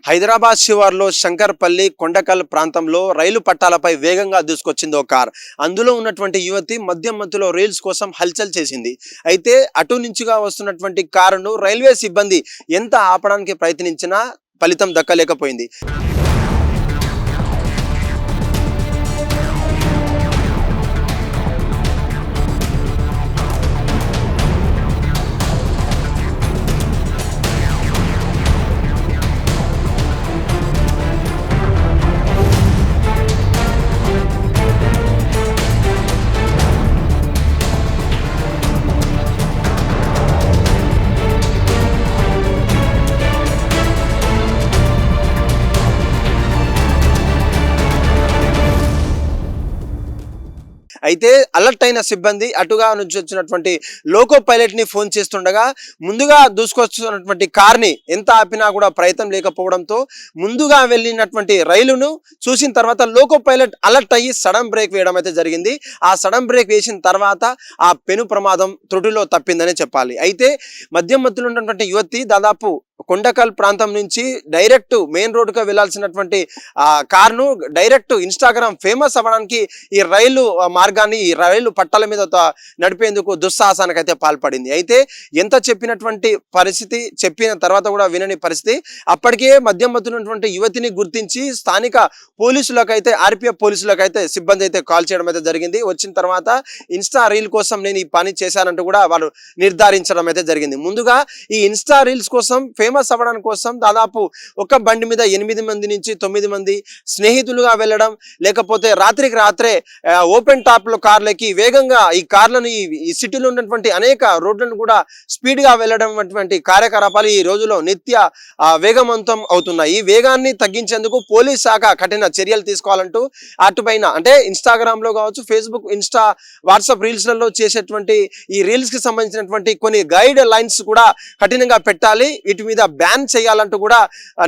హైదరాబాద్ శివార్లో శంకర్పల్లి కొండకల్ ప్రాంతంలో రైలు పట్టాలపై వేగంగా దూసుకొచ్చింది ఓ కార్. అందులో ఉన్నటువంటి యువతి మధ్యలో రీల్స్ కోసం హల్చల్ చేసింది. అయితే అటు నుంచిగా వస్తున్నటువంటి కారును రైల్వే సిబ్బంది ఎంత ఆపడానికి ప్రయత్నించినా ఫలితం దక్కలేకపోయింది. అయితే అలర్ట్ అయిన సిబ్బంది అటుగా నుంచి వచ్చినటువంటి లోకో పైలట్ ని ఫోన్ చేస్తుండగా ముందుగా దూసుకొస్తున్నటువంటి కార్ని ఎంత ఆపినా కూడా ప్రయత్నం లేకపోవడంతో ముందుగా వెళ్ళినటువంటి రైలును చూసిన తర్వాత లోకో పైలట్ అలర్ట్ అయ్యి సడన్ బ్రేక్ వేయడం అయితే జరిగింది. ఆ సడన్ బ్రేక్ వేసిన తర్వాత ఆ పెను ప్రమాదం త్రుటిలో తప్పిందనే చెప్పాలి. అయితే మధ్యలో ఉన్నటువంటి యువతి దాదాపు కొండకల్ ప్రాంతం నుంచి డైరెక్ట్ మెయిన్ రోడ్డుగా వెళ్లాల్సినటువంటి కార్ను డైరెక్ట్ ఇన్స్టాగ్రామ్ ఫేమస్ అవ్వడానికి ఈ రైలు మార్గాన్ని ఈ రైలు పట్టాల మీద నడిపేందుకు దుస్సాహసానికి అయితే పాల్పడింది. అయితే ఎంత చెప్పినటువంటి పరిస్థితి, చెప్పిన తర్వాత కూడా వినని పరిస్థితి. అప్పటికే మధ్యలో యువతిని గుర్తించి స్థానిక పోలీసులకైతే ఆర్పిఎఫ్ పోలీసులకైతే సిబ్బంది అయితే కాల్ చేయడం అయితే జరిగింది. వచ్చిన తర్వాత ఇన్స్టా రీల్ కోసం నేను ఈ పని చేశానంటూ కూడా వాళ్ళు నిర్ధారించడం అయితే జరిగింది. ముందుగా ఈ ఇన్స్టా రీల్స్ కోసం ఫేమస్ అవ్వడానికి కోసం దాదాపు ఒక బండి మీద 8 మంది నుంచి 9 మంది స్నేహితులుగా వెళ్ళడం, లేకపోతే రాత్రికి రాత్రే ఓపెన్ టాప్ లో కార్లకి వేగంగా ఈ కార్లను ఈ సిటీలో ఉన్నటువంటి అనేక రోడ్లను కూడా స్పీడ్ గా వెళ్ళడం వంటి కార్యకలాపాలు ఈ రోజులో నిత్య వేగవంతం అవుతున్నాయి. ఈ వేగాన్ని తగ్గించేందుకు పోలీస్ శాఖ కఠిన చర్యలు తీసుకోవాలంటూ అటుపైన అంటే ఇన్స్టాగ్రామ్ లో కావచ్చు, ఫేస్బుక్, ఇన్స్టా, వాట్సాప్ రీల్స్ లలో చేసేటువంటి ఈ రీల్స్ కి సంబంధించినటువంటి కొన్ని గైడ్ లైన్స్ కూడా కఠినంగా పెట్టాలి, వీటి మీద బ్యాన్ చేయాలంటూ కూడా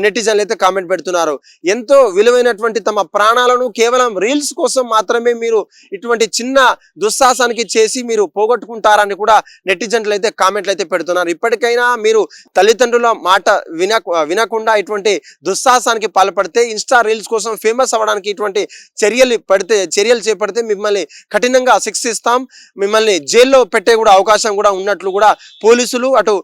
నెటిజన్లు అయితే కామెంట్ పెడుతున్నారు. ఎంతో విలువైనటువంటి తమ ప్రాణాలను కేవలం రీల్స్ కోసం మాత్రమే మీరు ఇటువంటి చిన్న దుస్సాహసానికి చేసి మీరు పోగొట్టుకుంటారని కూడా నెటిజన్లు అయితే కామెంట్లు అయితే పెడుతున్నారు. ఇప్పటికైనా మీరు తల్లిదండ్రుల మాట వినకుండా ఇటువంటి దుస్సాహసానికి పాల్పడితే, ఇన్స్టా రీల్స్ కోసం ఫేమస్ అవ్వడానికి ఇటువంటి చర్యలు చేపడితే మిమ్మల్ని కఠినంగా శిక్షిస్తాం, మిమ్మల్ని జైల్లో పెట్టే కూడా అవకాశం కూడా ఉన్నట్లు కూడా పోలీసులు అటు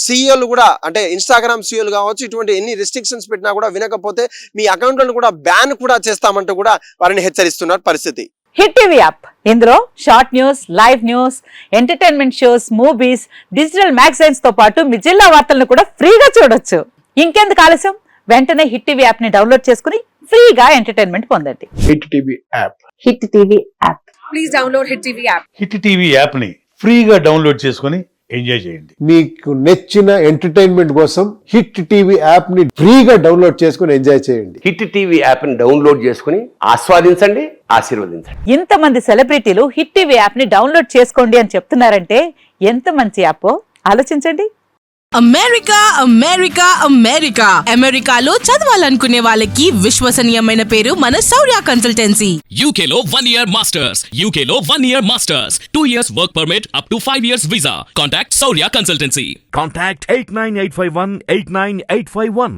సీఈఓలు కూడా అంటే ఇన్స్టాగ్రామ్ సీఈఓలు కావచ్చు ఇటువంటి ఎన్ని రెస్ట్రిక్షన్స్ పెట్టినా కూడా వినకపోతే మీ అకౌంట్లను కూడా బ్యాన్ కూడా చేస్తామంటూ కూడా వారిని హెచ్చరిస్తున్నారు పరిస్థితి. హిట్ టీవీ యాప్, ఇందులో short news, live news, entertainment shows, movies, digital magazines తో పాటు మీ జిల్లా వార్తలను కూడా ఫ్రీగా చూడొచ్చు. ఇంకెందుకు ఆలస్యం, వెంటనే హిట్ టీవీ యాప్ ని డౌన్లోడ్ చేసుకుని ఫ్రీగా ఎంటర్టైన్మెంట్ పొందండి. Hit TV app, hit TV app, please download hit TV app. Hit TV app ని ఫ్రీగా డౌన్లోడ్ చేసుకుని ఎంజాయ్ చేయండి. మీకు నచ్చిన ఎంటర్టైన్మెంట్ కోసం హిట్ టీవీ యాప్ ని ఫ్రీగా డౌన్లోడ్ చేసుకుని ఎంజాయ్ చేయండి. హిట్ టీవీ యాప్ ని డౌన్లోడ్ చేసుకుని ఆస్వాదించండి, ఆశీర్వదించండి. ఇంతమంది సెలబ్రిటీలు హిట్ టీవీ యాప్ ని డౌన్లోడ్ చేసుకోండి అని చెప్తున్నారంటే ఎంత మంచి యాప్ ఆలోచించండి. అమెరికా అమెరికా అమెరికా అమెరికాలో చదవాలనుకునే వాళ్ళకి విశ్వసనీయమైన పేరు మన శౌర్య కన్సల్టెన్సీ. UK లో 1 year masters, UK లో 1 year masters, 2 years work permit up to 5 years visa. Contact Saurya Consultancy. Contact 89851 89851.